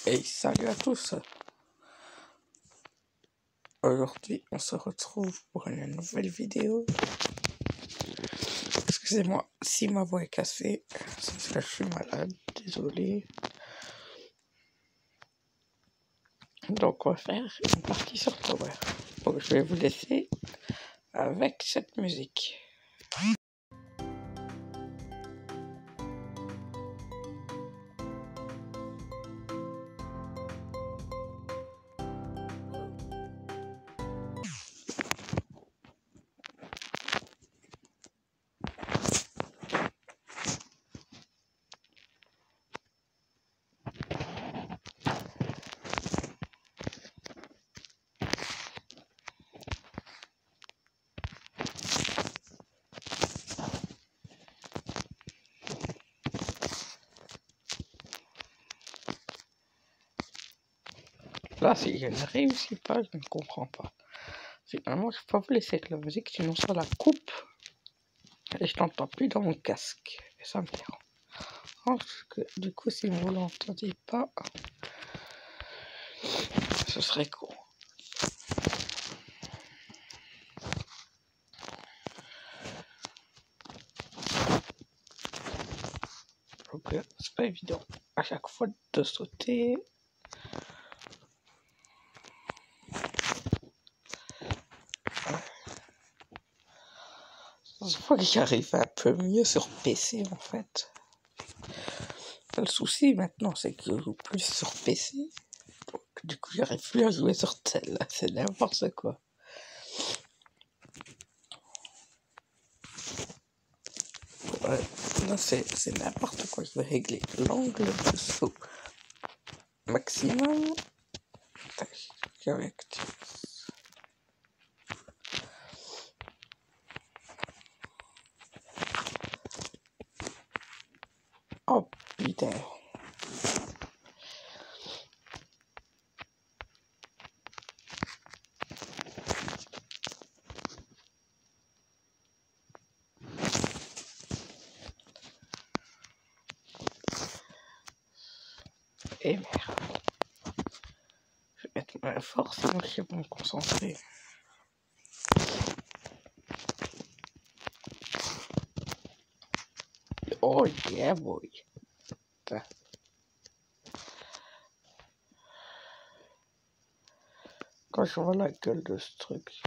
Hey, salut à tous! Aujourd'hui, on se retrouve pour une nouvelle vidéo. Excusez-moi si ma voix est cassée, c'est parce que je suis malade, désolé. Donc, on va faire une partie sur Tower. Donc, je vais vous laisser avec cette musique. Là, si je ne réussis pas, je ne comprends pas. Finalement, je ne peux pas vous laisser avec la musique, sinon ça la coupe. Et je t'entends plus dans mon casque. Et ça me dérange. Parce que, du coup, si vous l'entendiez pas, ce serait cool. Donc, c'est pas évident à chaque fois de sauter. Je vois que j'arrive un peu mieux sur PC en fait. Le souci maintenant, c'est que je joue plus sur PC. Donc, du coup, j'arrive plus à jouer sur celle-là. C'est n'importe quoi. Ouais, là, c'est n'importe quoi. Je vais régler l'angle de saut maximum. Avec. Oh putain. Et merde. Je vais mettre ma force, sinon je sais pas me concentrer. Oh yeah boy. Putain. Quand je vois la gueule de ce truc.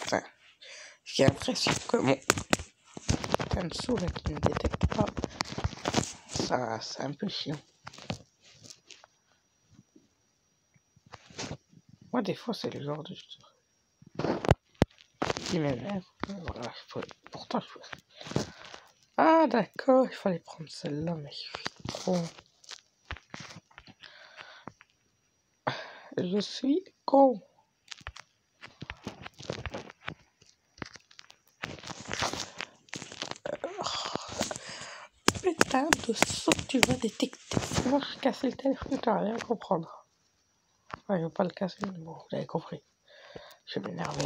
Enfin, j'ai l'impression que mon Kansu là qui ne détecte pas, ça c'est un peu chiant. Moi des fois c'est le genre de qui m'énerve. Voilà, pourtant je peux. Ah d'accord, il fallait prendre celle-là, mais je suis trop. Je suis con. Putain de saut que tu vas détecter. Tu vas casser le téléphone, tu vas rien comprendre. Ouais, je veux pas le casser, mais bon, vous avez compris. Je vais m'énerver.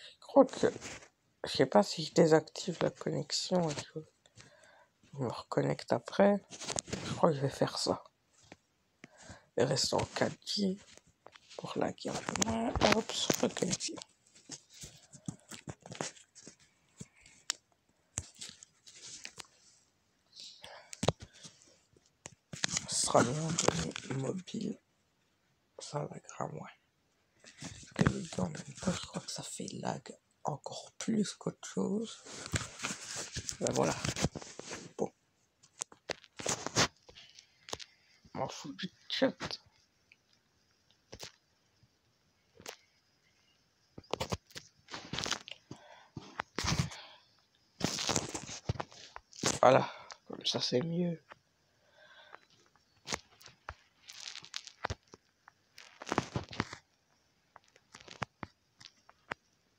Je crois que. Je sais pas si je désactive la connexion et que je me reconnecte après. Je crois que je vais faire ça. Et rester en 4G pour laguer un peu moins. Hop, sur la connexion. Ce sera mieux de mobile. Ça laguera moins. Parce que le gars, en même temps, je crois que ça fait lag encore plus qu'autre chose. Ben voilà. Bon. M'en fous du chat. Voilà. Comme ça, c'est mieux.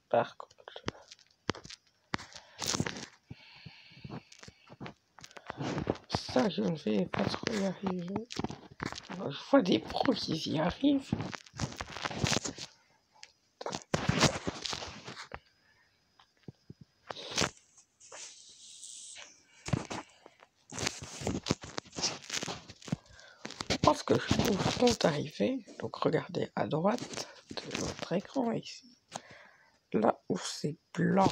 Par contre. ça, je ne vais pas trop y arriver. Je vois des pros qui y arrivent. Je pense que je trouve sont arrivés. Donc regardez à droite de votre écran ici. Là où c'est blanc.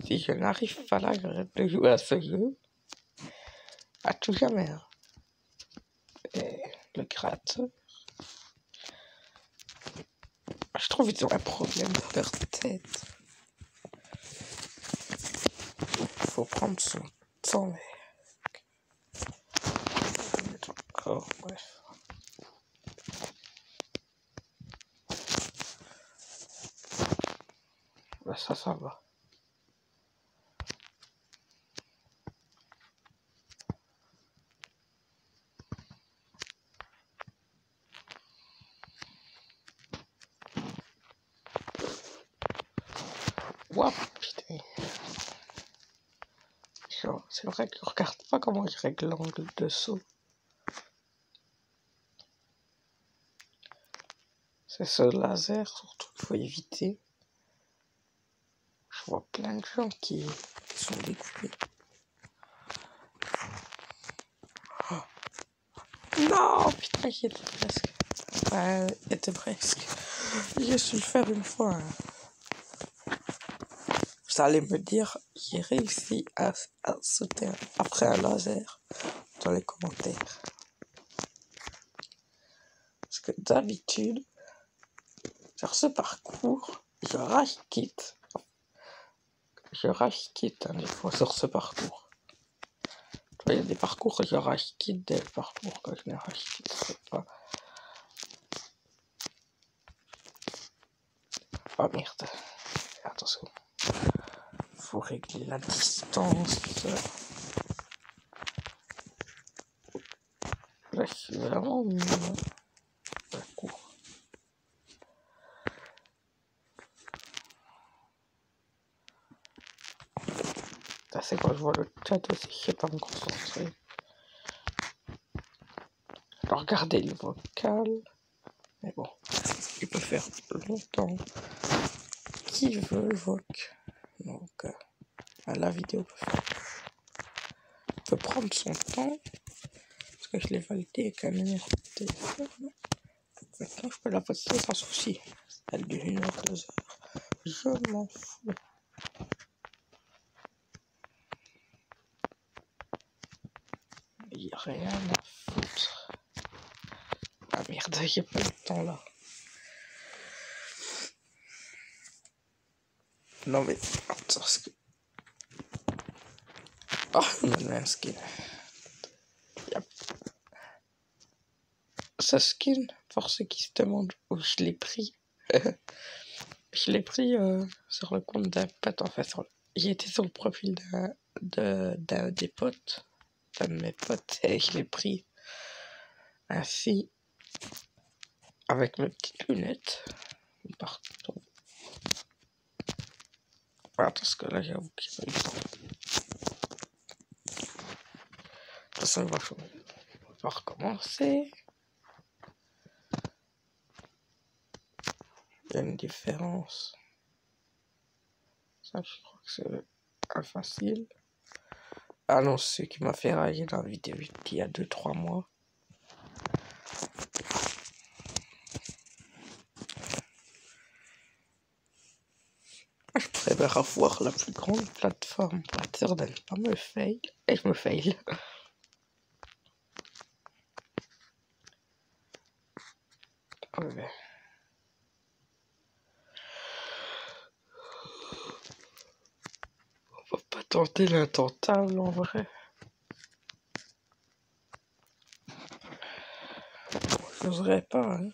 Si je n'arrive pas là, j'arrête de jouer à ce jeu. À tout jamais. Hein. Et le créateur. Je trouve qu'ils ont un problème dans leur tête. Il faut prendre son temps. Encore, bref. Bah, ça va. Ouah, putain. C'est vrai que je regarde pas comment je règle l'angle de saut. C'est ce laser, surtout qu'il faut éviter. Je vois plein de gens qui sont découpés. Oh. Non, putain, j'y étais presque. Ouais, j'y étais presque. J'ai su le faire une fois. Hein. Vous allez me dire, j'ai réussi à sauter après un laser dans les commentaires. Parce que d'habitude, sur ce parcours, je rage quitte. Je rage quitte des fois sur ce parcours. Il y a des parcours que je rage quitte, des parcours que je ne rage quitte pas. Oh merde. Attention. Faut régler la distance. Là, je suis vraiment court. Ça, c'est quand je vois le chat aussi, je sais pas me concentrer. Alors, regardez le vocal. Mais bon, il peut faire longtemps qu'il veut le voc. Donc, la vidéo peut prendre son temps. Parce que je l'ai validé avec un numéro de téléphone. Maintenant, je peux la poster sans souci. Elle dure 1 heure, 2 heures. Je m'en fous. Il n'y a rien à foutre. Ah merde, j'ai pas le temps là. Non mais, attends, ce que... Oh, on a le même skin. Yep. Ce skin, pour ceux qui se demandent où je l'ai pris. Je l'ai pris sur le compte d'un pote, en fait. J'ai été sur le profil d'un des potes, d'un de mes potes, et je l'ai pris ainsi, avec mes petites lunettes, partout. Attends, parce que là, j'avoue qu'il n'y a pas eu le temps. De toute façon, on va recommencer. Il y a une différence. Ça, je crois que c'est facile. Ah non, c'est ce qui m'a fait rager dans la vidéo il y a 2-3 mois. Je préfère avoir la plus grande plateforme pour être sûr de ne pas me fail. Et je me fail. Ouais. On va pas tenter l'intentable en vrai. J'oserais pas. Hein.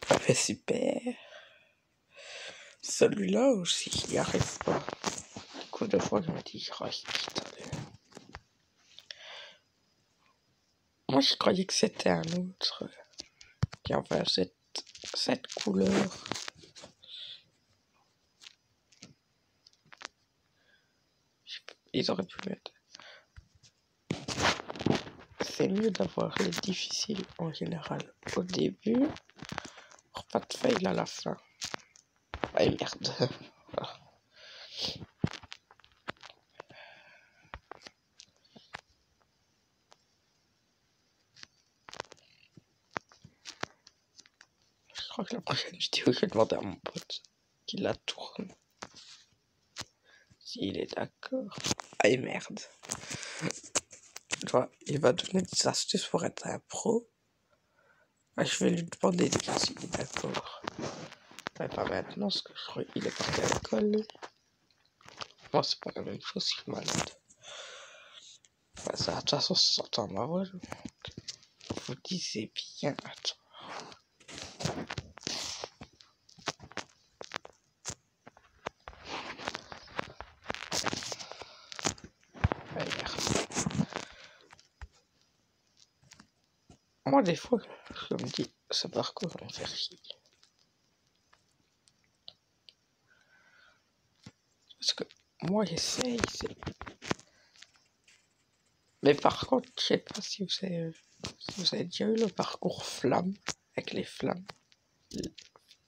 Ah mais super. Celui-là aussi, j'y arrive pas. Beaucoup de fois, je me dis, je reste quitte. Moi, je croyais que c'était un autre qui avait cette couleur. Ils auraient pu mettre. C'est mieux d'avoir les difficiles en général au début, pour pas de fail à la fin. Ah merde. Voilà. Je crois que la prochaine vidéo, je vais demander à mon pote qu'il la tourne. S'il est d'accord. Ah merde. Il va donner des astuces pour être un pro. Ah, je vais lui demander déjà s'il est d'accord. Mais pas maintenant, parce que je crois qu'il est parti à l'école. Moi, c'est pas la même chose, je suis malade. Bah, ça, de toute façon, ça s'entend à ma voix. Vous disiez bien. Attends. Ah, merde. Moi, des fois, je me dis, ce parcours va me faire chier. Parce que moi, j'essaye. Mais par contre, je sais pas si vous avez déjà eu le parcours flamme, avec les flammes. Il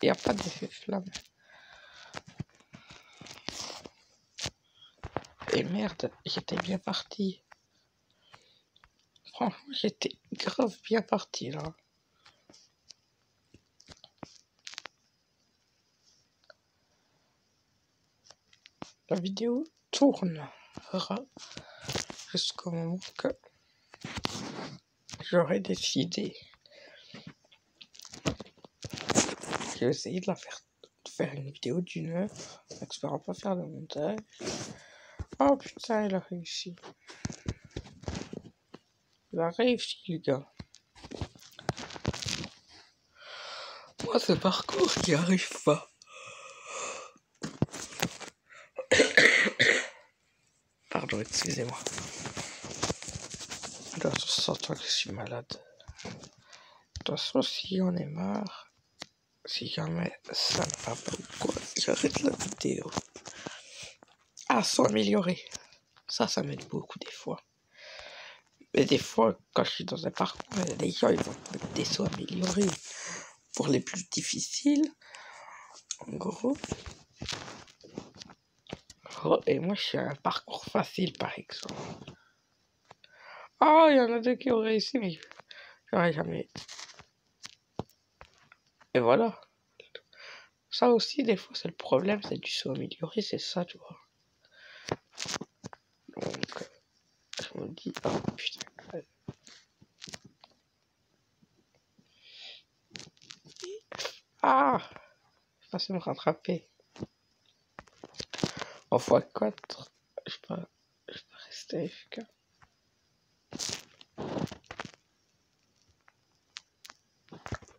n'y a pas d'effet flamme. Et merde, j'étais bien parti. Franchement, j'étais grave bien parti là. La vidéo tournera jusqu'au moment que j'aurai décidé. J'ai essayé de faire une vidéo d'une heure, en espérant pas faire de montage. Oh putain, il a réussi. Il a réussi, les gars. Moi, ce parcours qui arrive pas. Pardon, excusez-moi. De toute façon, s'entend que je suis malade. De toute façon, si on est marre, si jamais ça ne va pas ou quoi, j'arrête la vidéo. Ah, s'améliorer. Ça m'aide beaucoup des fois. Mais des fois, quand je suis dans un parcours, les gens ils vont mettre des sauts améliorés. Pour les plus difficiles, en gros. Oh, et moi, je suis un parcours facile, par exemple. Ah, il y en a deux qui ont réussi, mais j'aurais jamais. Et voilà. Ça aussi, des fois, c'est le problème, c'est du saut amélioré, c'est ça, tu vois. Donc, je me dis, oh putain. Ah, je suis passé me rattraper. En x4, je peux rester efficace.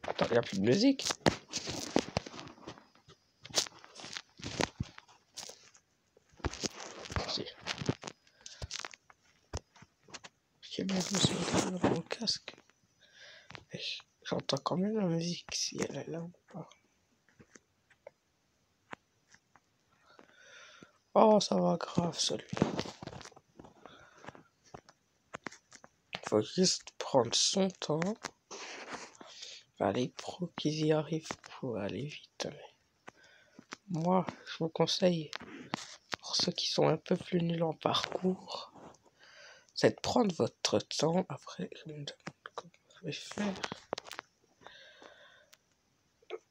Attends, il n'y a plus de musique. Si. J'ai bien je me suis regardé dans mon casque. Et j'entends quand même la musique, si elle est là ou pas. Oh, ça va grave, celui-là. Faut juste prendre son temps. Les pros qui y arrivent pour aller vite. Mais moi, je vous conseille, pour ceux qui sont un peu plus nuls en parcours, c'est de prendre votre temps. Après, je me demande comment je vais faire.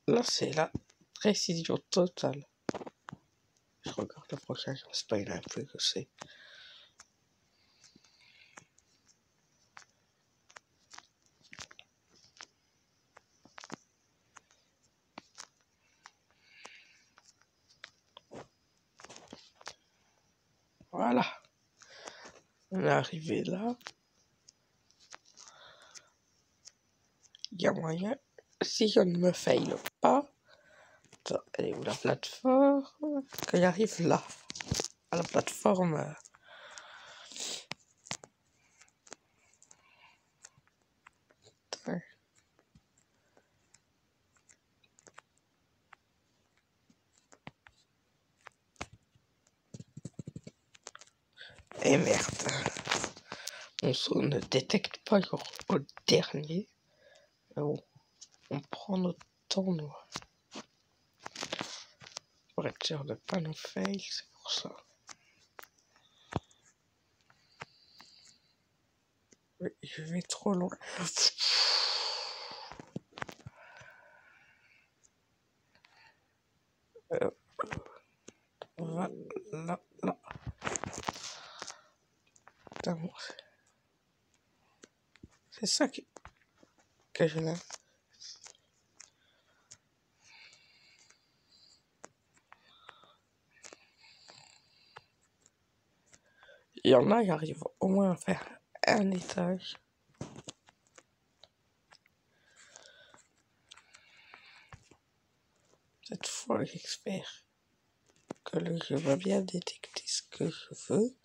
Là, c'est la précision totale. Je regarde le prochain, je spoil un peu que c'est. Voilà. On est arrivé là. Il y a moyen, si je ne me faille pas, attends, elle est où la plateforme? Quand il arrive là, à la plateforme. Et merde. Mon saut ne détecte pas genre au dernier. Mais bon, on prend notre temps, nous. Pour être sûr de pas nous fail, c'est pour ça. Oui, je vais trop loin. Là. Putain, bon, c'est ça que je n'aime. Il y en a, ils arrivent au moins à faire un étage. Cette fois, j'espère que le jeu va bien détecter ce que je veux.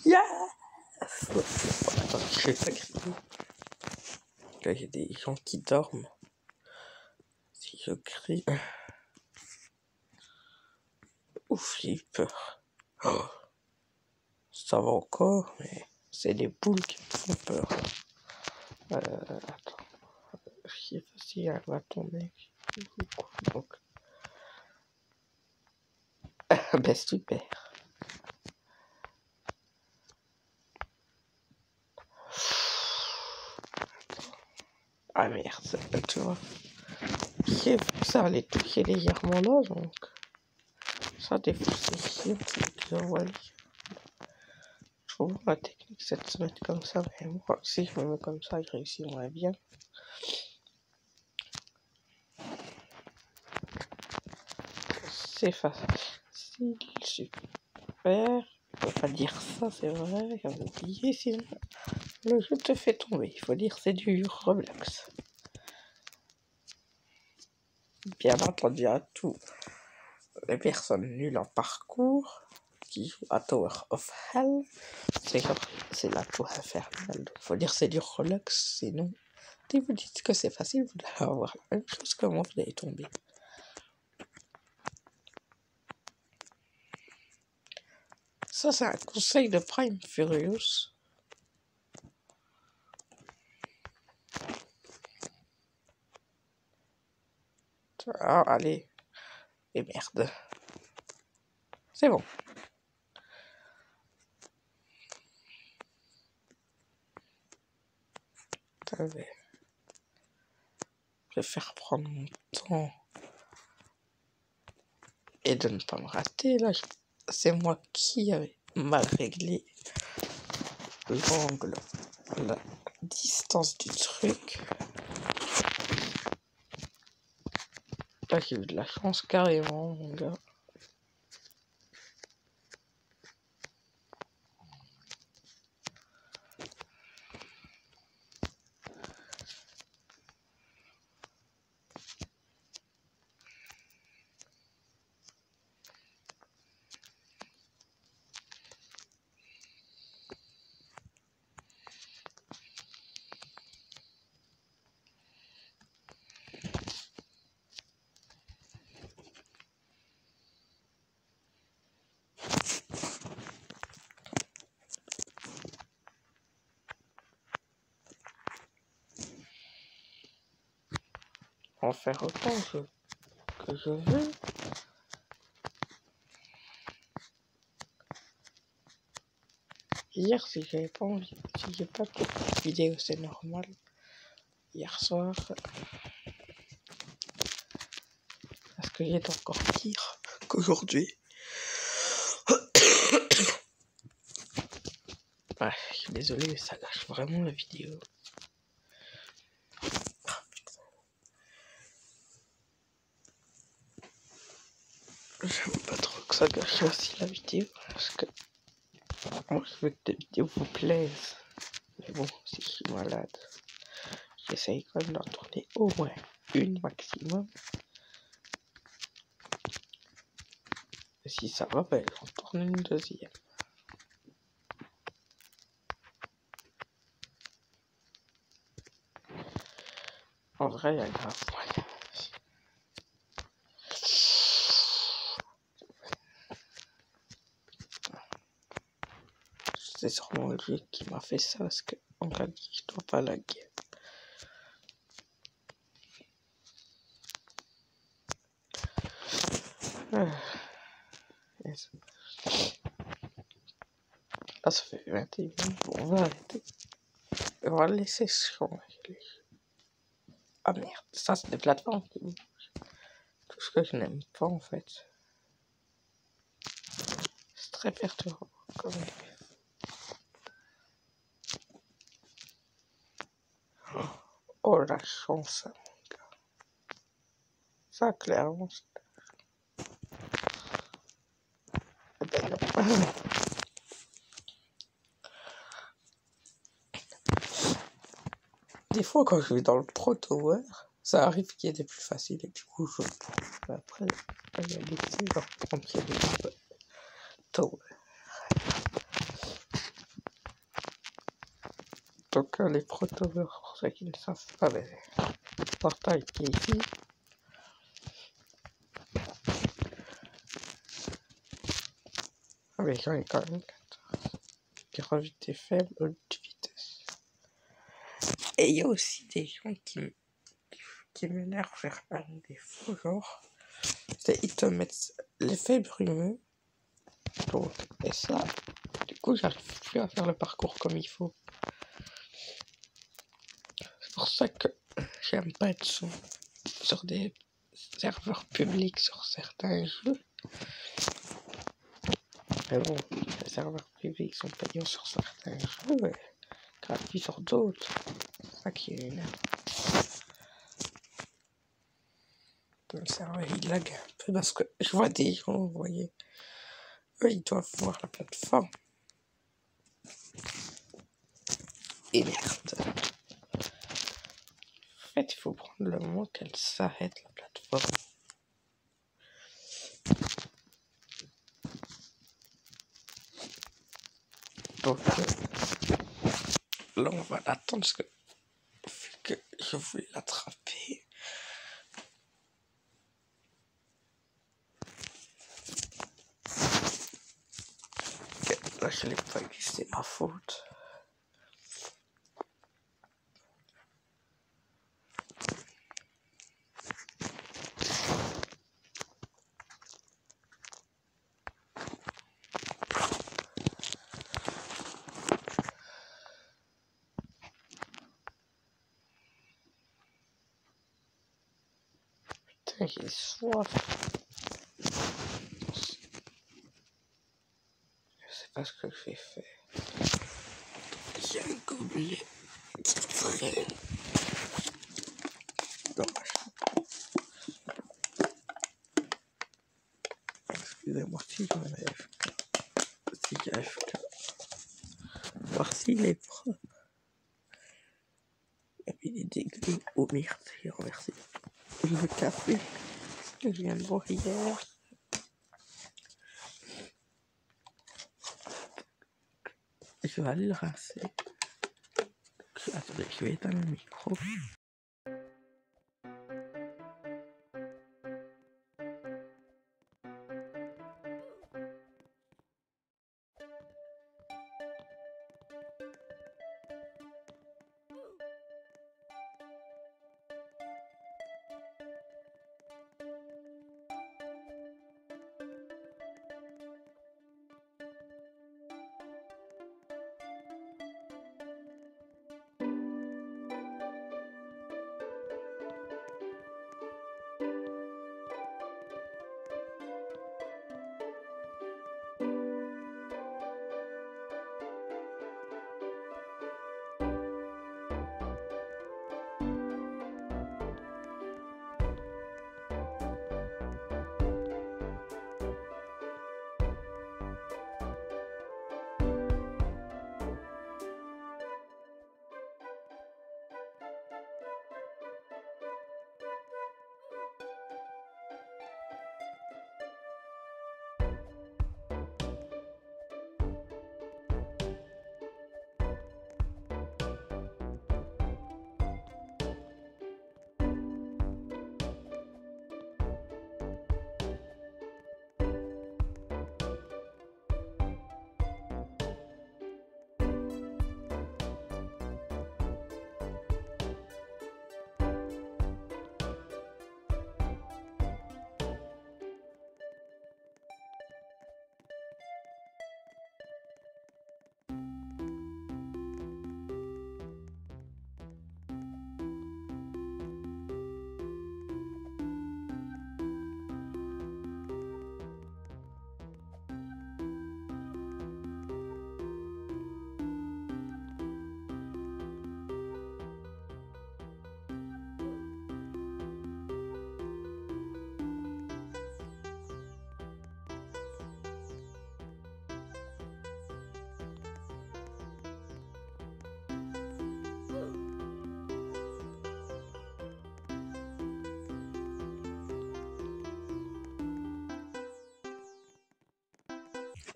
Yes! Attends, je vais pas crier. Là, il y a des gens qui dorment. Si je crie... Ouf, j'ai eu peur. Oh, ça va encore, mais c'est des boules qui me font peur. Attends. Je sais pas si elle va tomber. Donc... ben super. Ah merde, tu vois. Ça allait toucher légèrement là, donc... Ça, des fois, c'est chiant, c'est je trouve la technique, c'est de se mettre comme ça, mais moi, si je me mets comme ça, je réussirai bien. C'est facile, super. Je peux pas dire ça, c'est vrai, j'avais oublié, sinon le jeu te fait tomber. Il faut dire c'est du Roblox. Bien entendu à tous les personnes nulles en parcours qui jouent à Tower of Hell, c'est la tour infernale. Il faut dire c'est du Roblox, sinon si vous dites que c'est facile, vous allez avoir la même chose que moi, vous allez tomber. Ça, c'est un conseil de Prime Furious. Ah, allez. Et merde. C'est bon. Attendez. Je vais faire prendre mon temps. Et de ne pas me rater, là. C'est moi qui avais mal réglé l'angle, la distance du truc. Là, j'ai eu de la chance carrément, mon gars. En faire autant que je veux. Hier, si j'avais pas envie, si j'ai pas fait de vidéo, c'est normal. Hier soir, parce que j'ai encore pire qu'aujourd'hui. Ouais, je suis désolé, mais ça gâche vraiment la vidéo. Ah, putain. J'aime pas trop que ça gâche aussi la vidéo, parce que moi je veux que les vidéos vous plaisent. Mais bon, si je suis malade, Essaye quand même d'en tourner au moins une maximum. Et si ça va, ben, j'en tourne une deuxième. En vrai, il y a grave moyen. C'est sûrement lui qui m'a fait ça parce qu'on m'a dit que je dois pas la guerre. Yes. Là, ça fait 21 minutes. Bon, on va arrêter. Et on va le laisser changer. Ah merde, ça c'est des plateformes qui bougent. Tout ce que je n'aime pas en fait. C'est très perturbant comme oh la chance, mon gars. Ça clairement c'est... Eh ben non. Des fois quand je vais dans le Pro Tower, ça arrive qu'il y ait des plus faciles et du coup je prends. Après, il y a des petits genre prendre qu'il y a des Tower. Donc les Pro Tower, pour ceux qui ne savent pas, ben, le portail qui est ici. Avec un quand même gravité faible, haute vitesse. Et il y a aussi des gens qui m'énervent vers un défaut, genre, c'est ils te mettent l'effet brumeux, donc, et ça, du coup, j'arrive plus à faire le parcours comme il faut. C'est pour ça que j'aime pas être sur des serveurs publics sur certains jeux. Mais bon, les serveurs publics sont payants sur certains jeux et gratuits sur d'autres. C'est ça qui est énervant. Le serveur il lag un peu parce que je vois des gens, vous voyez, eux ils doivent voir la plateforme. Et merde. En fait, il faut prendre le moment qu'elle s'arrête la plateforme. Donc là on va l'attendre parce que vu que je voulais l'attraper. Là je l'ai pas eu, c'est ma faute. Putain, j'ai soif. Je sais pas ce que j'ai fait. J'ai un gobelet qui traîne dans ma chambre. Excusez-moi si je me lève. Si j'arrive qu'à voir s'il est propre. Et puis il est dégueu. Oh merde, j'ai renversé le café que je viens de boire hier. Je vais aller le rincer. Attendez, je vais éteindre le micro.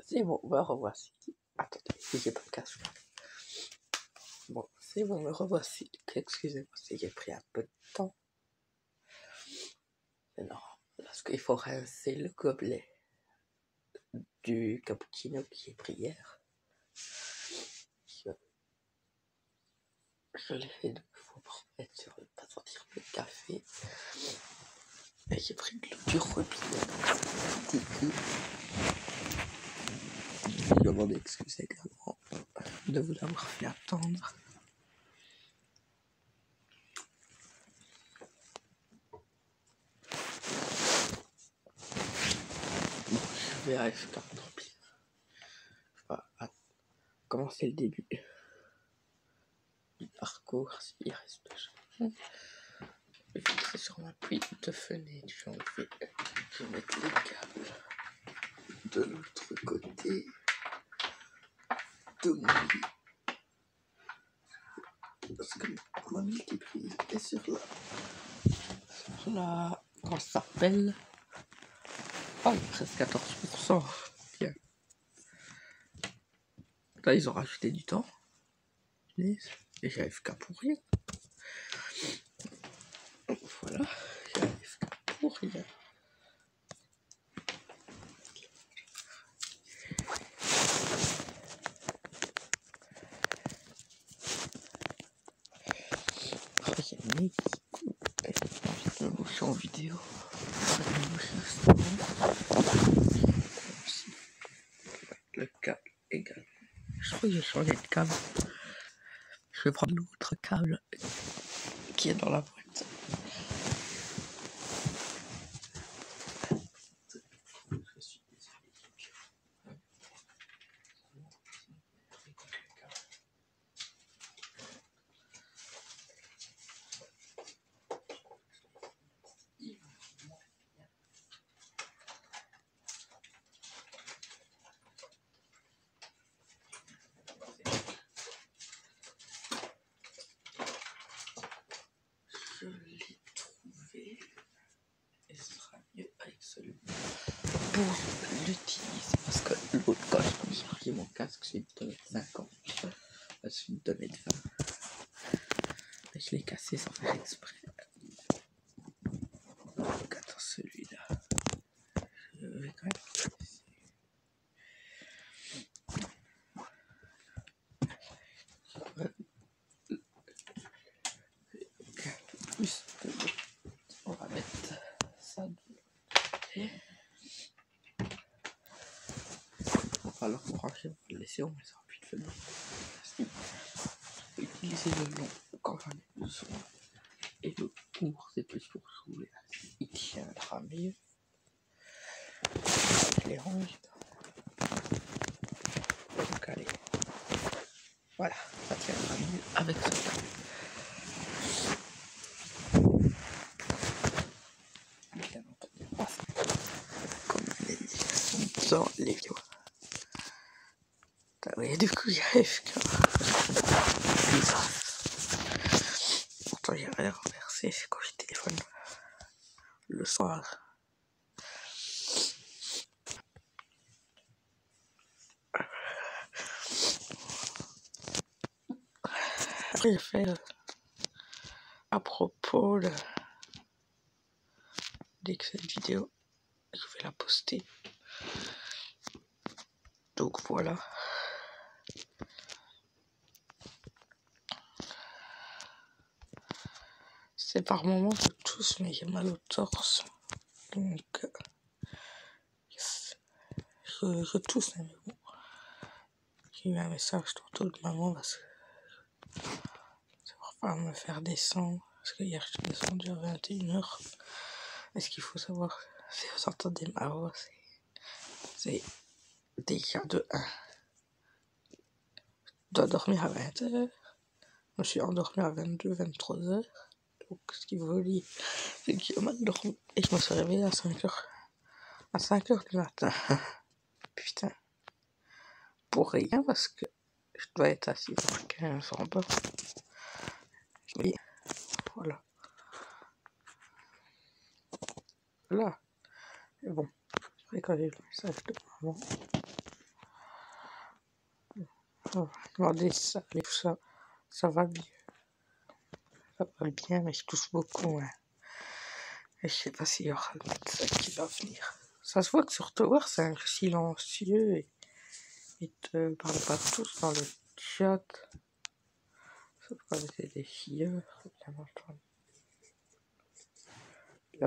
C'est bon, me revoici. Attendez, si j'ai pas de casque. Bon, c'est bon, me revoici. Excusez-moi si j'ai pris un peu de temps. Mais non, parce qu'il faut rincer le gobelet du cappuccino qui est pris hier. Je l'ai fait 2 fois pour mettre sur ne pas sentir le café. Et j'ai pris de l'eau du robinet. Je demande d'excuser également de vous l'avoir fait attendre. Bon, je vais à F4, tant pis. Je vais commencer le début du parcours, s'il reste jamais. Je vais fixer sur ma pile de fenêtre. Je vais mettre les câbles de l'autre côté de mon lit. Parce que ma multiprise est sur la comment ça s'appelle? Oh, presque 14%. Bien. Là, ils ont rajouté du temps. Et j'ai AFK pour rien. Voilà, j'ai AFK pour rien. Je me bouche en vidéo. Le câble également. Je crois que j'ai changé de câble. Je vais prendre l'autre câble qui est dans la boîte. Je suis désolé. Je l'ai trouvé et ce sera mieux avec celui pour l'utiliser parce que l'autre quand je vais charger mon casque c'est une 2,50 m, c'est une 2,20 m. Je l'ai cassé sans faire exprès. Donc attends, celui-là je vais quand même plus de l'autre. On va mettre ça de l'autre côté. Alors pour brancher, on va le laisser, on met ça en plus de fenêtre. Je vais utiliser le long quand j'en ai besoin. Et le court, c'est plus pour soulever. Il tiendra mieux. Je les range. Donc allez. Voilà, ça tiendra mieux avec ce câble. Bien entendu, comme je l'ai dit dans les vidéos. Oui, du coup, il y a FK. Pourtant, j'ai rien renversé, c'est quand je téléphone le soir. Après, j'ai fait à propos de dès que cette vidéo, je vais la poster. Donc voilà. C'est par moments je tousse, mais j'ai mal au torse. Donc je tousse, mais bon. J'ai eu un message tantôt de maman parce que c'est pour pas me faire descendre. Parce que hier je suis descendu à 21h. Et ce qu'il faut savoir, si vous entendez ma voix, c'est déjà de 1. Je dois dormir à 20h. Je me suis endormi à 22, 23h. Donc ce qui veut dire, c'est que j'ai mal dormi. Et je me suis réveillé à 5h. À 5h du matin. Putain. Pour rien parce que je dois être à 6h15 en bas. Oui, voilà. Là. Et bon, après quand j'ai eu le message de maman, On va demander si ça va bien. Ça va bien, mais je tousse beaucoup. Hein. Et je sais pas s'il y aura le médecin qui va venir. Ça se voit que sur Tower, c'est un silencieux et ils te parlent pas tous dans le chat. Sauf quand c'est des chieurs, bien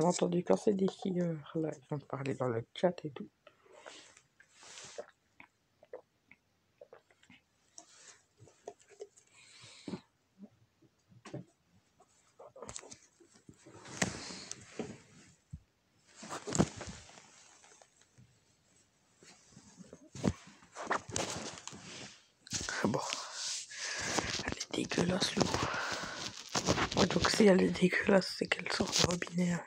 entendu, quand c'est des chieurs, là, ils vont te parler dans le chat et tout. Bon, elle est dégueulasse, l'eau. Ouais, donc si elle est dégueulasse, c'est qu'elle sort du robinet. Hein.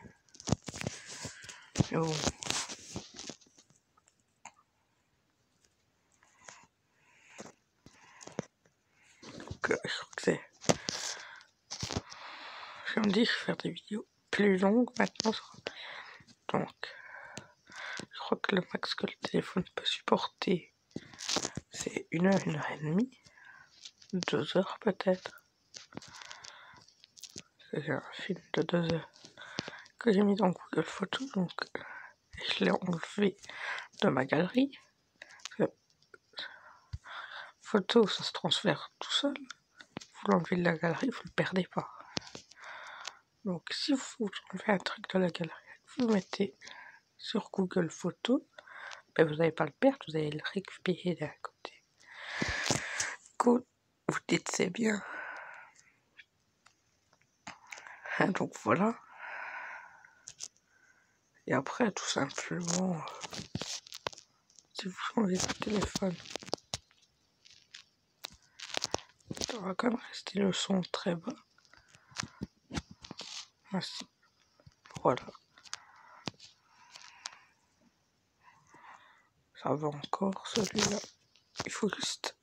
Mais bon. Donc, je crois que c'est... Je me dis, je vais faire des vidéos plus longues maintenant. Donc, je crois que le max que le téléphone peut supporter, c'est 1 heure et demie. 2 heures peut-être. C'est un film de 2 heures que j'ai mis dans Google Photos, donc je l'ai enlevé de ma galerie. Photo, ça se transfère tout seul. Vous l'enlevez de la galerie, vous le perdez pas. Donc si vous enlevez un truc de la galerie, vous le mettez sur Google Photos, ben vous n'allez pas le perdre, vous allez le récupérer d'un côté. Cool, vous dites c'est bien. Donc voilà. Et après, tout simplement, si vous changez de téléphone, ça va quand même rester le son très bas. Ainsi. Voilà. Ça va encore, celui-là. Il faut juste...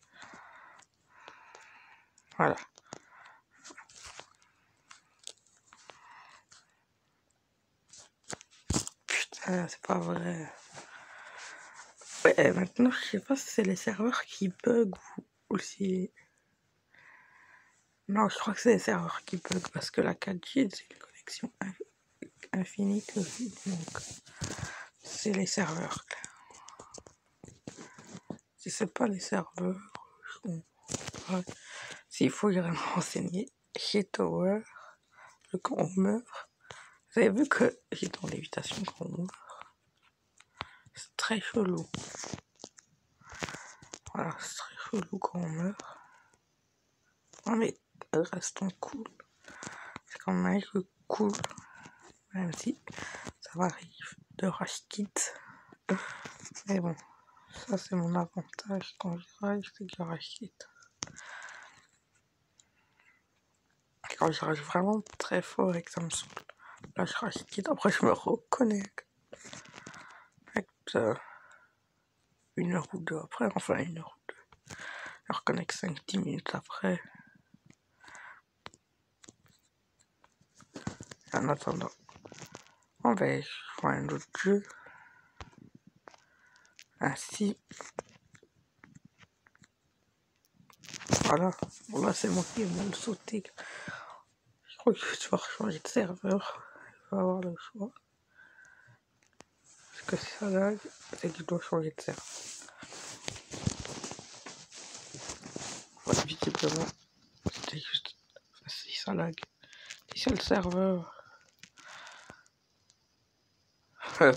Voilà. Putain, c'est pas vrai. Ouais, maintenant, je sais pas si c'est les serveurs qui bug ou si... Non, je crois que c'est les serveurs qui bug parce que la 4G, c'est une connexion infinie aussi. Donc, c'est les serveurs. Si c'est pas les serveurs, ouais. S'il faut vraiment renseigner chez Tower, quand on meurt, vous avez vu que j'ai dans l'évitation quand on meurt. C'est très chelou. Voilà, c'est très chelou quand on meurt. Non mais restons cool. C'est quand même un jeu cool. Même si ça m'arrive de rage quit. Mais bon, ça c'est mon avantage quand je rage, c'est que je rage quit. Quand je rage vraiment très fort et que ça me saoule, là je rage quit. Après je me reconnecte. Avec 1 heure ou 2 après, enfin 1 heure ou 2. Je reconnecte 5-10 minutes après. En attendant, on va jouer un autre jeu. Ainsi. Voilà. Bon là c'est moi qui ai mal sauté. Je crois que je vais devoir changer de serveur. Je vais avoir le choix. Parce que si ça lag, c'est que je dois changer de serveur. Voilà, visiblement, c'était juste... Si ça lag. Si c'est le serveur...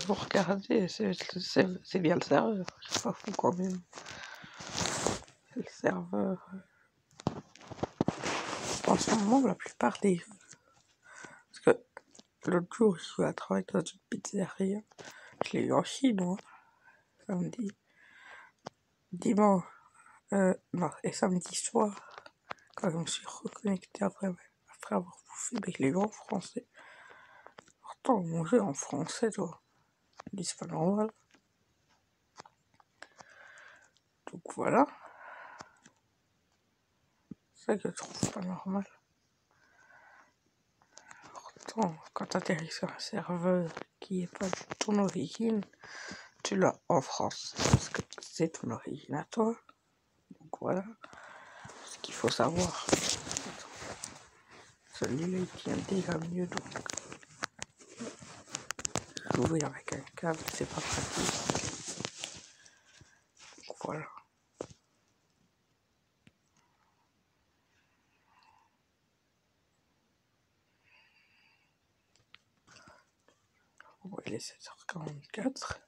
Vous regardez, c'est bien le serveur. Je suis pas fou quand même. C'est le serveur. En ce moment, la plupart des... Parce que l'autre jour, je suis à travailler dans une pizzeria. Je l'ai eu en chinois. Samedi. Dimanche. Non, et samedi soir. Quand je me suis reconnecté après avoir bouffé, ben, je l'ai eu en français. Pourtant, mon jeu en français, toi. Je dis, c'est pas normal. Donc voilà. C'est ça que je trouve pas normal. Pourtant, quand t'atterris sur un serveur qui est pas de ton origine, tu l'as en France. Parce que c'est ton origine à toi. Donc voilà ce qu'il faut savoir. Celui-là il tient déjà mieux, donc l'ouvrir avec un câble c'est pas pratique. Donc, voilà. Ouais, il est 7h44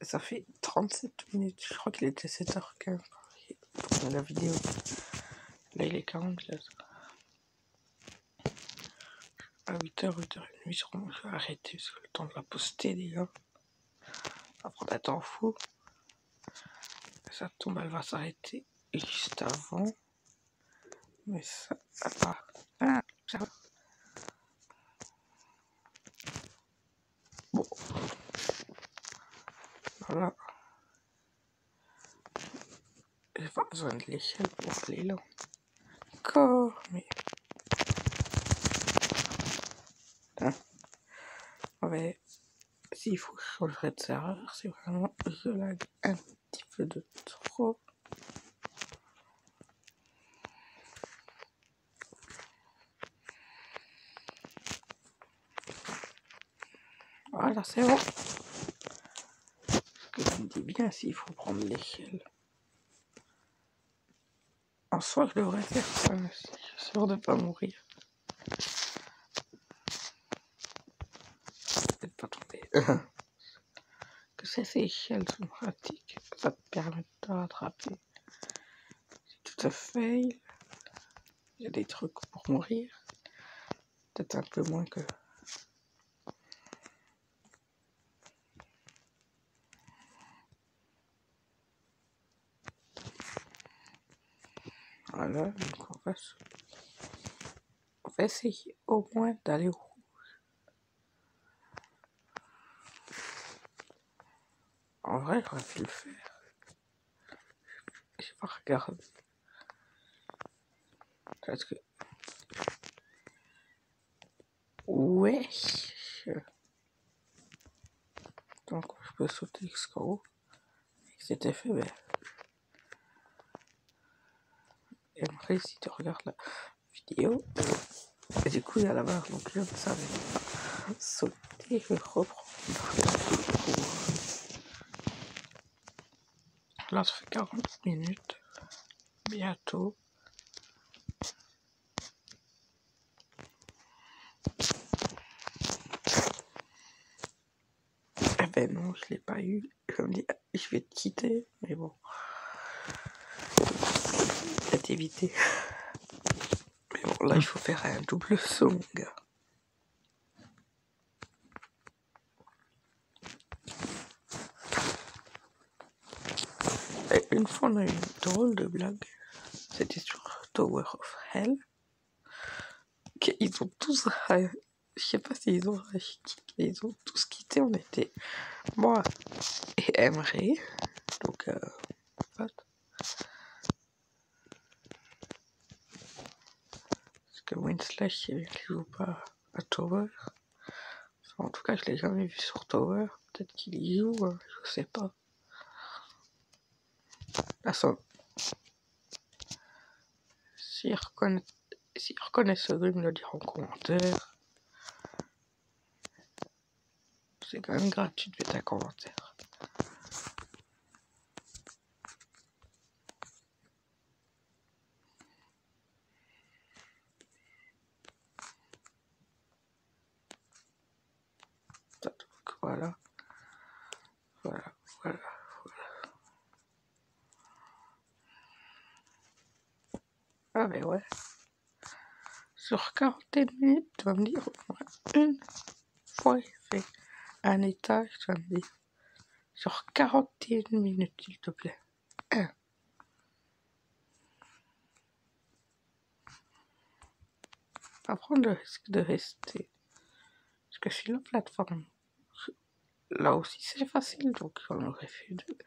et ça fait 37 minutes. Je crois qu'il était 7h15 pour la vidéo. Là il est 44. À 8h, 8h30, sûrement je vais arrêter parce que le temps de la poster déjà. Ça prend un temps fou. Ça tombe, elle va s'arrêter juste avant. Mais ça va. Ah, ça va. Bon. Voilà. J'ai pas besoin de l'échelle pour aller là. Encore, mais. Hein. Ouais. S'il faut que je changerais de serveur, c'est vraiment je lag un petit peu de trop. Voilà, c'est bon. Ce que je me dis bien, s'il faut prendre l'échelle. En soi, je devrais faire ça, mais je suis sûr de ne pas mourir. Peut-être pas tomber. Que ces échelles sont pratiques, ça te permet de rattraper. Si tu te fail, il y a des trucs pour mourir. Peut-être un peu moins que. Voilà, donc on va essayer au moins d'aller au rouge. En vrai, j'aurais pu le faire. J'ai pas regardé. Parce que. Wesh. Donc je peux sauter jusqu'en haut. Avec cet effet, ben. J'aimerais si tu regardes la vidéo. Et du coup, il y a la barre, donc je ne savais pas sauter, je reprends. Là, ça fait 40 minutes. Bientôt. Eh ben non, je l'ai pas eu. Je me dis, je vais te quitter, mais bon. Peut-être éviter. Mais bon, là, il faut faire un double saut, mon gars. Et une fois, on a eu une drôle de blague. C'était sur Tower of Hell. Ils ont tous. Je sais pas s'ils ont quitté. Ils ont tous quitté. On était moi et Emery. Donc, parce que Winslash, il joue pas à Tower. Enfin, en tout cas, je l'ai jamais vu sur Tower. Peut-être qu'il y joue, je sais pas. Personne. S'il reconnaît ce jeu, il me le dira en commentaire. C'est quand même gratuit de mettre un commentaire. Donc voilà. Voilà. Ah mais ouais. Sur 41 minutes, tu vas me dire au moins une fois j'ai fait un étage, tu vas me dire. Sur 41 minutes, s'il te plaît. Pas prendre le risque de rester. Parce que sur la plateforme, là aussi c'est facile, donc j'en aurais fait deux.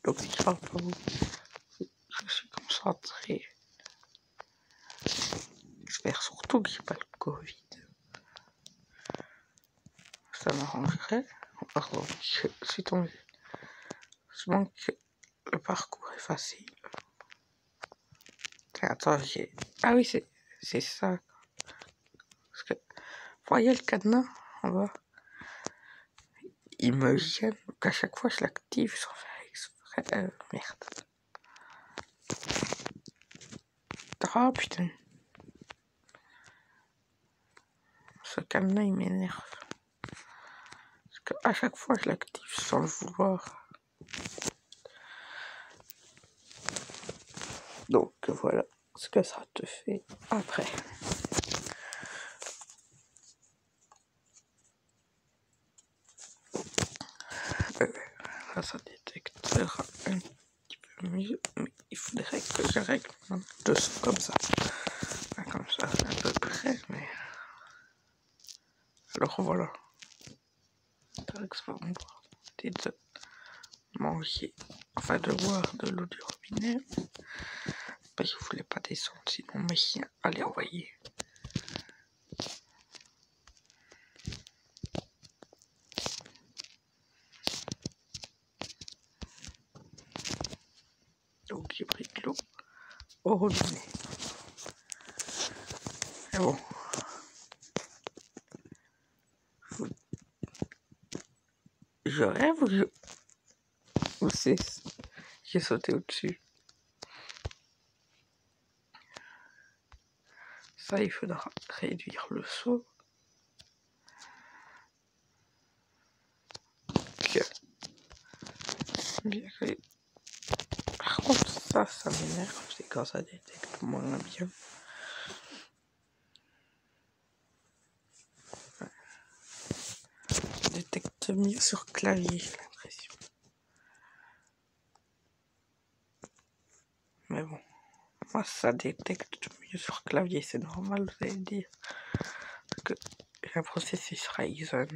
Donc si je parle pas beaucoup, je suis concentré. J'espère surtout que j'ai pas le Covid. Ça m'arrangerait. Pardon, je suis tombé. Je manque que le parcours est facile. Attends, j'ai... Ah oui, c'est ça. Parce que, vous voyez le cadenas en bas? Il me gêne, donc à chaque fois je l'active sans faire exprès. Merde. Oh putain. Ce cadenas il m'énerve. Parce qu'à chaque fois je l'active sans le vouloir. Donc voilà ce que ça te fait après. Ça détectera un petit peu mieux, mais il faudrait que je règle mon dessous comme ça. Enfin, comme ça, c'est à peu près, mais... Alors voilà. C'est de manger, enfin de boire de l'eau du robinet. Parce que je voulais pas descendre, sinon mes chiens allaient envoyer. Donc j'ai pris de l'eau au robinet. Et bon. Je rêve ou je... Ou c'est... J'ai sauté au-dessus. Ça, il faudra réduire le saut. Bien que... Par contre, ça m'énerve, c'est quand ça détecte moins bien. Ça détecte mieux sur clavier, j'ai l'impression. Mais bon, moi ça détecte mieux sur clavier, c'est normal, vous allez dire. Parce que j'ai un processus Ryzen.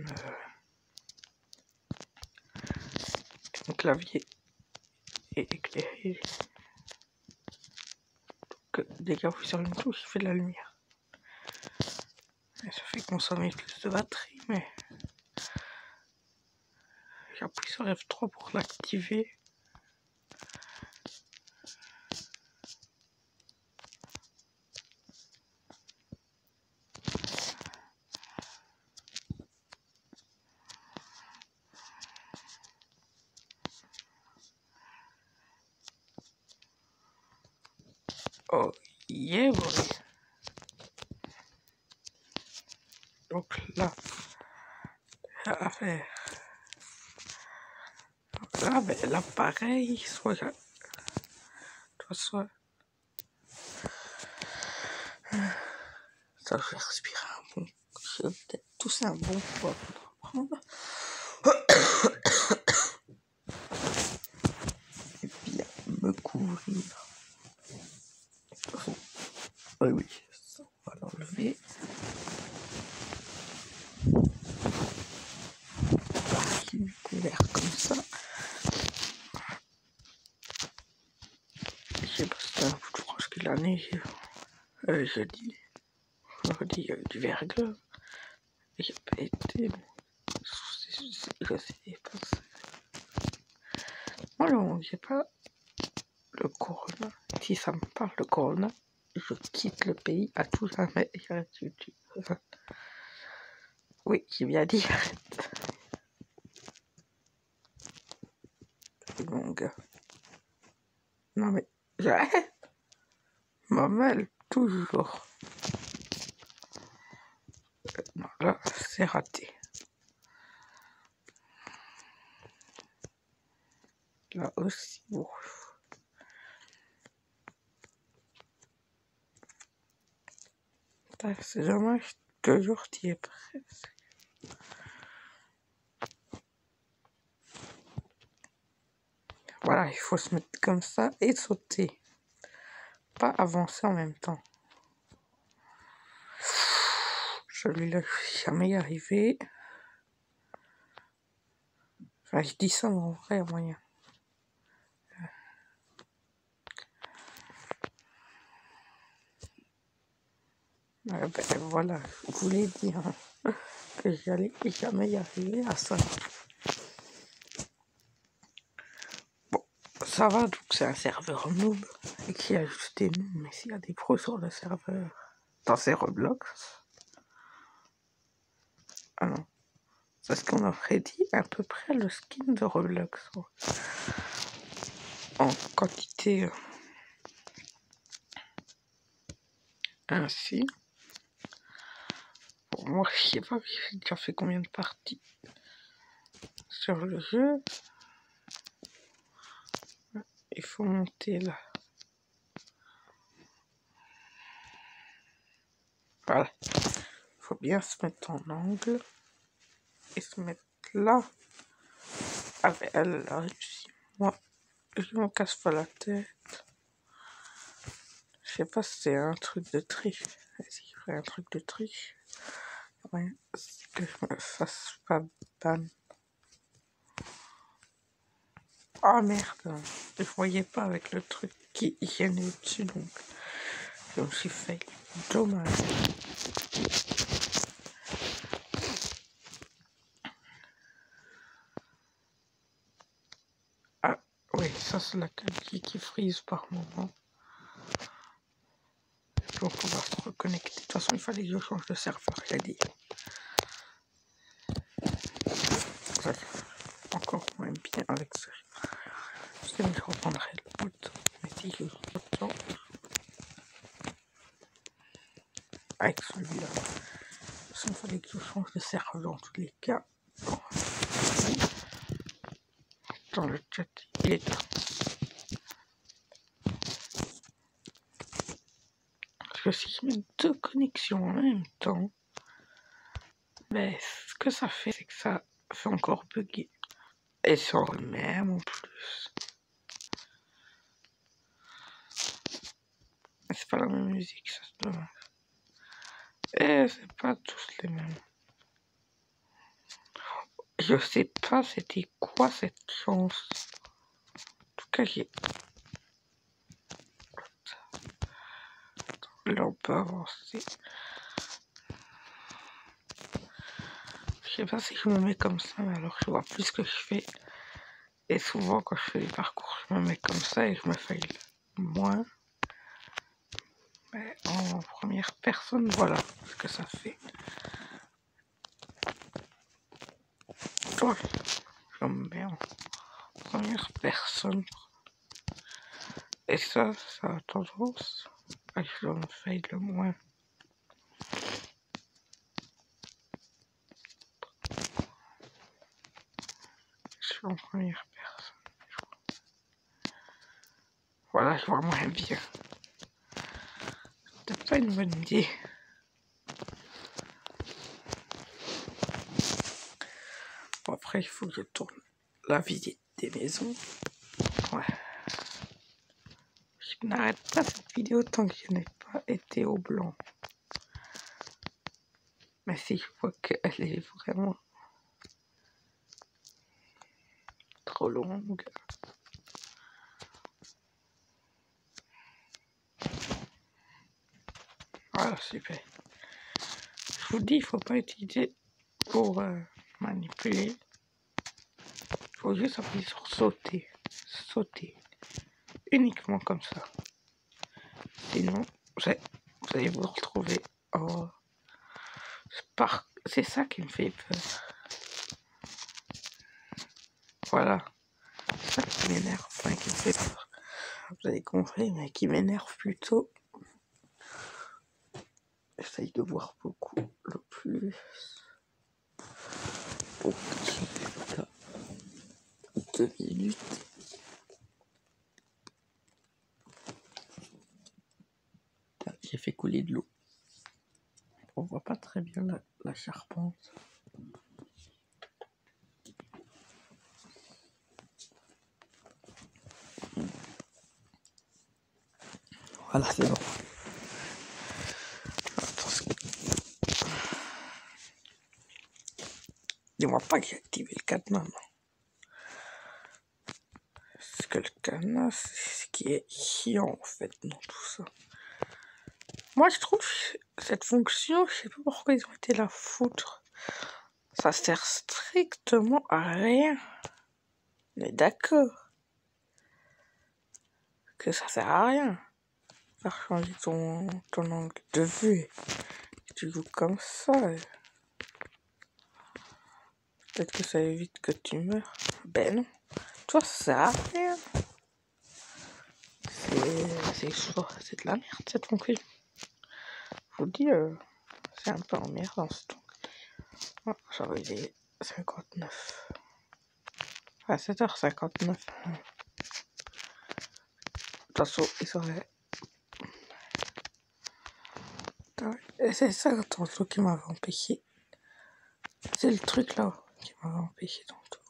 Mon clavier est éclairé. Donc dès que j'appuie sur une touche, il fait de la lumière. Et ça fait consommer plus de batterie, mais j'appuie sur F3 pour l'activer. Oh yeah boy. Donc là, à faire. Là, ben, l'appareil, soit je vais respirer un bon. Je vais peut-être tousser un bon coup avant de reprendre. Et bien me couvrir. Oui, ça, on va l'enlever. Couvert comme ça. J'ai passé un coup de France que l'année, jeudi, il y a eu du verglas. Et j'ai pas été, je sais pas. Moi, non, j'ai pas le corona. Si ça me parle de corona, je quitte le pays à tout jamais. Oui, j'ai bien dit. Mon gars. Non mais, j'arrête. Ma mêle toujours. Non, là, c'est raté. Là aussi, bon. C'est dommage, toujours t'y es presque. Voilà, il faut se mettre comme ça et sauter. Pas avancer en même temps. Celui-là, je suis jamais y arrivé. Enfin, je dis ça, mais en vrai, moyen. Ben, voilà, je voulais dire que j'allais jamais y arriver à ça. ça va, donc c'est un serveur noob et qui a ajouté noob, mais s'il y a des pros sur le serveur, dans ces Roblox. Ah non, c'est ce qu'on aurait dit à peu près le skin de Roblox. En quantité ainsi. Bon, moi, je sais pas, j'ai déjà fait combien de parties sur le jeu. Il faut monter là. Voilà. Il faut bien se mettre en angle et se mettre là. Avec elle, elle a réussi. Moi, je me casse pas la tête. Je sais pas si c'est un truc de triche. Si je ferais un truc de triche, ouais, c'est que je me fasse pas ban. Ah merde, je voyais pas avec le truc qui gênait dessus, donc je me suis fait dommage. Ah oui, ça c'est la qualité qui frise par moment. Donc on va se reconnecter. De toute façon, il fallait que je change de serveur, j'ai dit. Ça, encore moins bien avec ça. Je sais, mais je reprendrai le bouton. Mais si je reprends avec celui-là. De toute façon, il fallait que je change de serveur dans tous les cas. Bon. Dans le chat, il est là. Parce que si je mets deux connexions en même temps, ben, ce que ça fait, c'est que ça fait encore bugger. Et sur le même en plus. Mais c'est pas la même musique, ça c'est dommage. Et c'est pas tous les mêmes. Je sais pas c'était quoi cette chance. En tout cas, j'ai... Là, on peut avancer. Je sais pas si je me mets comme ça, mais alors je vois plus ce que je fais. Et souvent, quand je fais des parcours, je me mets comme ça et je me fail moins. Mais en première personne, voilà ce que ça fait. Ouais, je me mets en première personne. Et ça a tendance à que je me fail le moins. Je suis en première personne. Voilà, je vois moins bien. C'est pas une bonne idée. Bon, après, il faut que je tourne la visite des maisons. Ouais. Je n'arrête pas cette vidéo tant que je n'ai pas été au blanc. Mais si je vois qu'elle est vraiment trop longue. Voilà, super. Je vous dis, il faut pas utiliser pour manipuler. Il faut juste appuyer sur sauter. Sauter. Uniquement comme ça. Sinon, vous allez vous retrouver. Oh, c'est ça qui me fait peur. Voilà. C'est ça qui m'énerve. Enfin, qui me fait peur. Vous avez compris, mais qui m'énerve plutôt. J'essaye de voir beaucoup le plus. Oh, 2 minutes. J'ai fait couler de l'eau. On voit pas très bien la charpente. Voilà, c'est bon. Dis-moi pas que j'ai activé le cadenas, non. Parce que le cadenas, c'est ce qui est chiant en fait dans tout ça. Moi je trouve cette fonction, je sais pas pourquoi ils ont été la foutre. Ça sert strictement à rien. On est d'accord. que ça sert à rien. Faire changer ton angle de vue. Tu joues comme ça. Peut-être que ça évite que tu meurs. Ben non. Toi, ça sert à rien. C'est de la merde cette conclusion. Je vous dis, c'est un peu emmerdant ce truc. Oh, j'avais dit 59. À 7h59. De toute façon, il serait. Et c'est ça tantôt qui m'avait empêché. C'est le truc là qui m'avait empêché tantôt.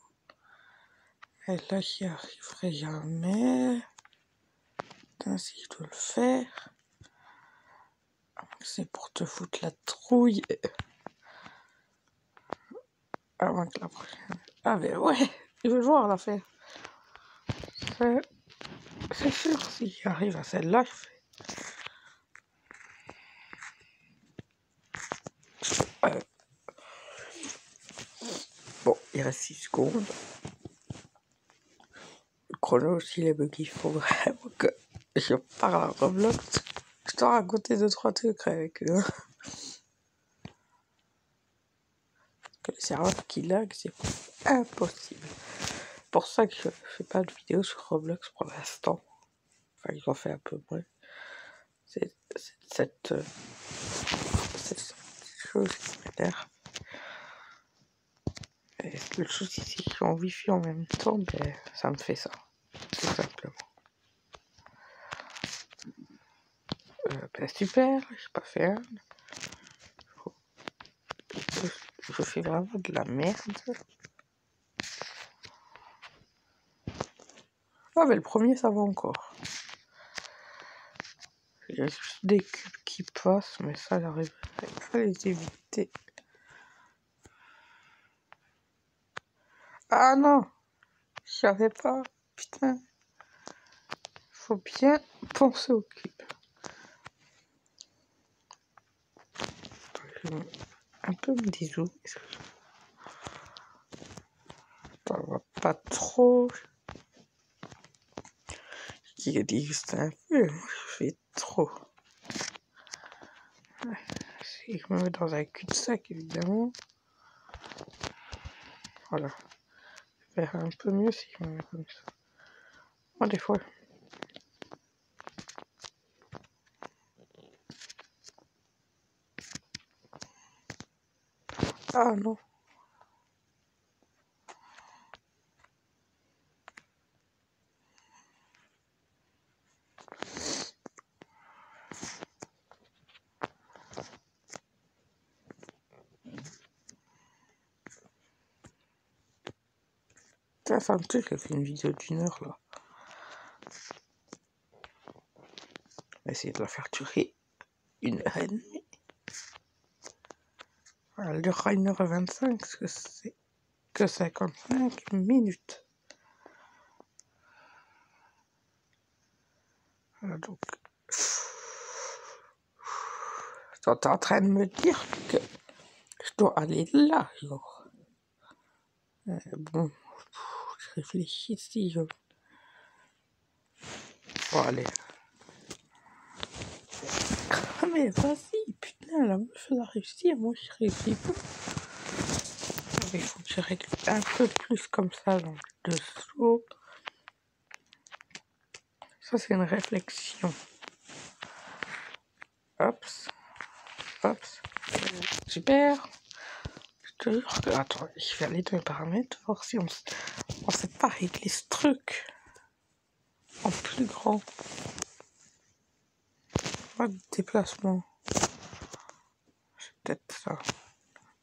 Et là, j'y arriverai jamais. Putain, si je dois le faire. C'est pour te foutre la trouille. Avant que la prochaine. Ah, mais ouais, je veux voir la faire. C'est sûr, si j'arrive à celle-là, je fais. Bon, il reste 6 secondes. Le chrono aussi, il est buggy. Il faut vraiment que je parle à Roblox. Je t'en raconter 2-3 trucs avec eux. Que le serveur qui lag, c'est impossible. C'est pour ça que je fais pas de vidéo sur Roblox pour l'instant. Enfin, j'en fais un peu moins. C'est cette chose qui m'énerve. Et le souci, c'est que je suis en wifi en même temps, ben, ça me fait ça. Tout simplement. Ben, super, j'ai pas fait un. Je fais vraiment de la merde. Ah, mais le premier, ça va encore. Il y a juste des cubes qui passent, mais ça, j'arrive à les éviter. Ah non, je savais pas. Putain, faut bien penser aux cubes. Un peu me désoule. Ça va pas trop. Je dis juste un peu, moi je fais trop. Si je me mets dans un cul-de-sac, évidemment. Voilà. Je vais faire un peu mieux si je me mets comme ça. Moi, des fois. Ah non. Ça me tue que j'ai fait une vidéo d'1 heure là. On va essayer de la faire durer 1h30. Elle durera 1h25 parce que c'est que 55 minutes. Voilà, donc. T'es en train de me dire que je dois aller là, genre. Bon, je réfléchis si je. Bon, allez. Ah, mais vas-y, putain, la meuf elle a réussi, moi je réussis pas. Il faut que je règle un peu plus comme ça, donc dessous. Ça, c'est une réflexion. Hops. Hops. Super. Je te jure que. Attends, je vais aller dans les paramètres, voir si on sait pas régler ce truc en plus grand. Pas de déplacement. C'est peut-être ça.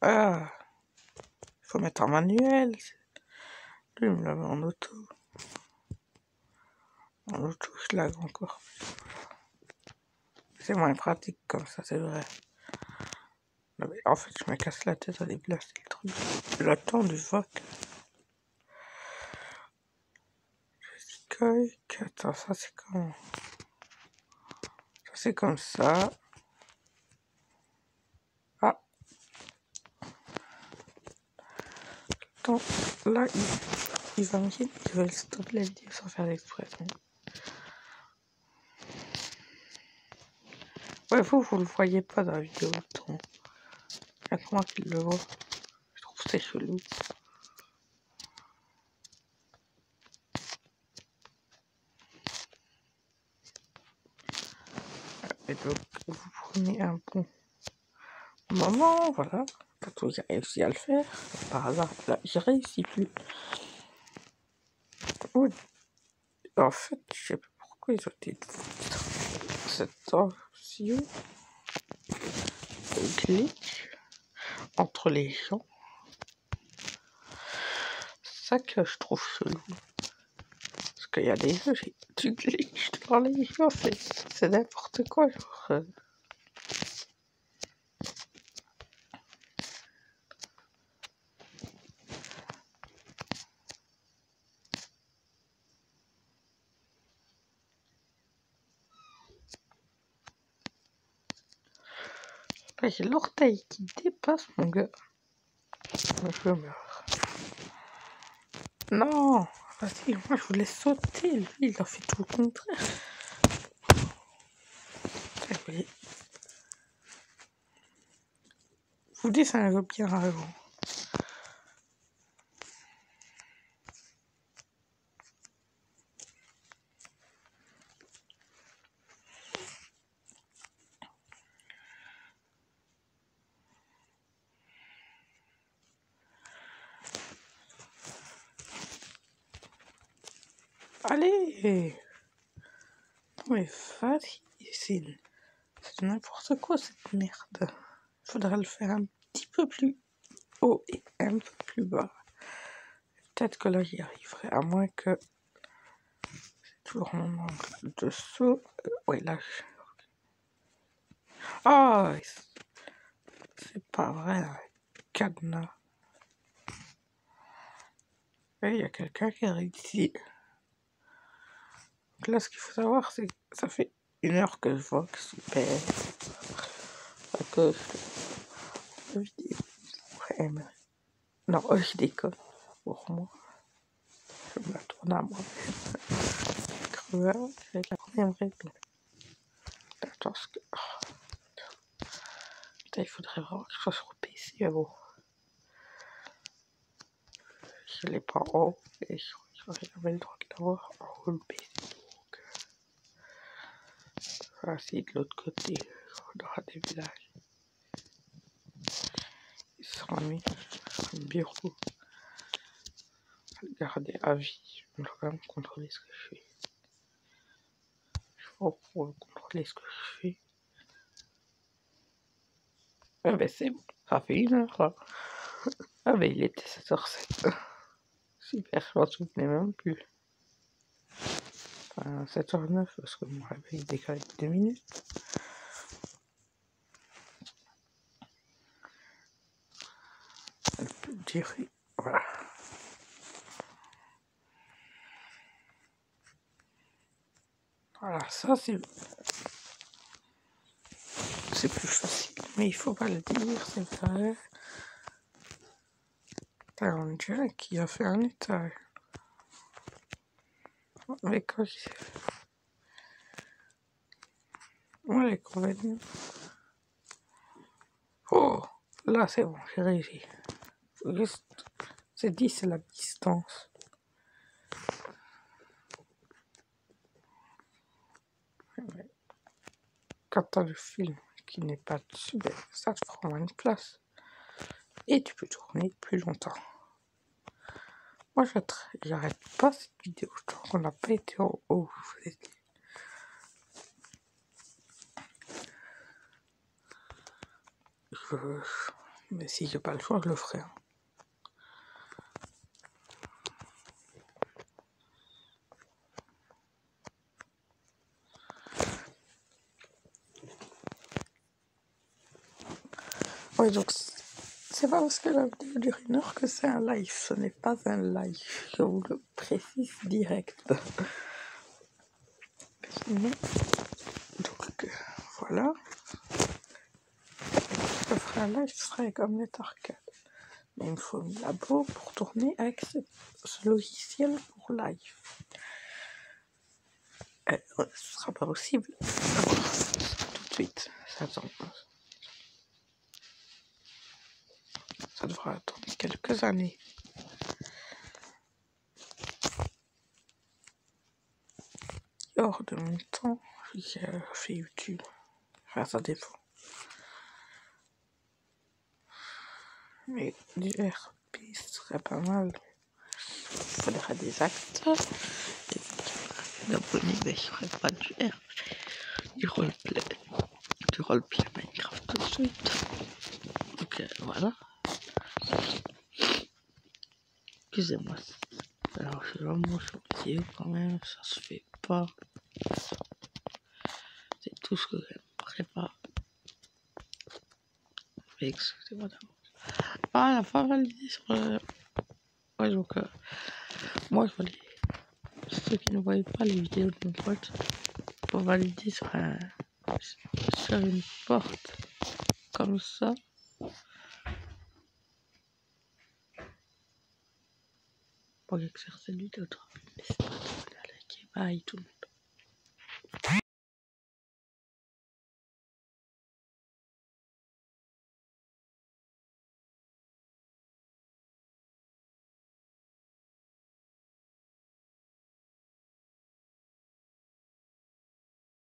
Ah. Il faut mettre en manuel. Lui, il me la met en auto. En auto, je lag encore. C'est moins pratique comme ça, c'est vrai. Non, mais en fait, je me casse la tête à déplacer le truc. J'attends du vote. Attends, ça c'est comment? Ça c'est comme ça. Ah. Attends, là, il va me dire qu'ils veulent stopper la vidéo sans faire l'expression. Ouais, vous le voyez pas dans la vidéo, attends. Y'a que moi qui le vois. Je trouve que c'est chelou. Et donc, vous prenez un bon moment, voilà. Quand j'ai réussi à le faire, par hasard, là, j'ai réussi plus. Oui. En fait, je sais pas pourquoi ils ont été cette option de glitch entre les gens. C'est ça que je trouve chelou. Parce qu'il y a des jeux, j'ai du glitch dans les jeux, c'est n'importe quoi, genre. Là, j'ai l'orteil qui dépasse, mon gars. Je meurs. Non, vas-y, moi je voulais sauter, lui il a fait tout le contraire. Je vous dis, c'est un jeu bien avant. Allez! Non mais vas-y, c'est n'importe quoi cette merde. Faudrait le faire un petit peu plus haut et un peu plus bas. Peut-être que là j'y arriverai, à moins que c'est toujours mon angle de saut. Ouais, là je... Ah, c'est pas vrai, un cadenas. Et il y a quelqu'un qui a réussi. Donc là, ce qu'il faut savoir, c'est que ça fait 1 heure que je vois que super. Que la vidéo. Ouais, mais... Non, je déconne. Pour moi, je me la tourne à moi-même. Creveur avec la première règle. Attends, ce que... Oh, putain, il faudrait vraiment que je sois sur le PC, mais bon. Je l'ai pas en haut, et j'aurais jamais le droit de l'avoir en haut le PC. Donc, je vais essayer de l'autre côté, on aura des villages. Il sera mis un bureau. Le garder à vie. Je dois quand même contrôler ce que je fais. Je faut pour contrôler ce que je fais. Ah ben c'est bon, ça fait 1 heure là. Ah ben il était 7h07. Super, je m'en souvenais même plus. Enfin 7h09 parce que mon réveil décalé de 2 minutes. Elle peut dire, voilà. Voilà, ça c'est plus facile, mais il faut pas le dire, c'est vrai. On dirait qu'il a fait un étage. Mais quand j'ai... Ouais, les convénients. Oh, là c'est bon, j'ai réussi. Juste, c'est 10, c'est la distance. Quand t'as le film qui n'est pas dessus, ben, ça te prend moins de place. Et tu peux tourner plus longtemps. Moi, j'arrête pas cette vidéo. Je trouve qu'on n'a pas été en haut. Mais si j'ai pas le choix, je le ferai. Ouais, donc c'est pas parce que la vidéo dure 1 heure que c'est un live. Ce n'est pas un live. Je vous le précise direct. Donc voilà. Je ferai un live, ce serait comme les arcades. Mais il me faut un labo pour tourner avec ce logiciel pour live. Ce sera pas possible d'avoir ça tout de suite. Attends. Ça devra attendre quelques années. Hors de mon temps, j'ai fait YouTube. Enfin, ça dépend. Mais du RP serait pas mal. Il faudrait des acteurs. Des abonnés, mais je ferais pas du RP. Du roleplay. Du roleplay Minecraft tout de suite. Ok, voilà. Excusez-moi. Alors, je suis vraiment choqué quand même. Ça se fait pas. C'est tout ce que j'aimerais pas. Mais excusez-moi d'avance. Ah, elle a pas validé sur le... Ouais, donc... moi, je voulais... Ceux qui ne voyaient pas les vidéos de mon pote, faut valider sur une porte. Comme ça. Pour exercer lui d'autres. N'hésitez pas à liker. Bye tout le monde.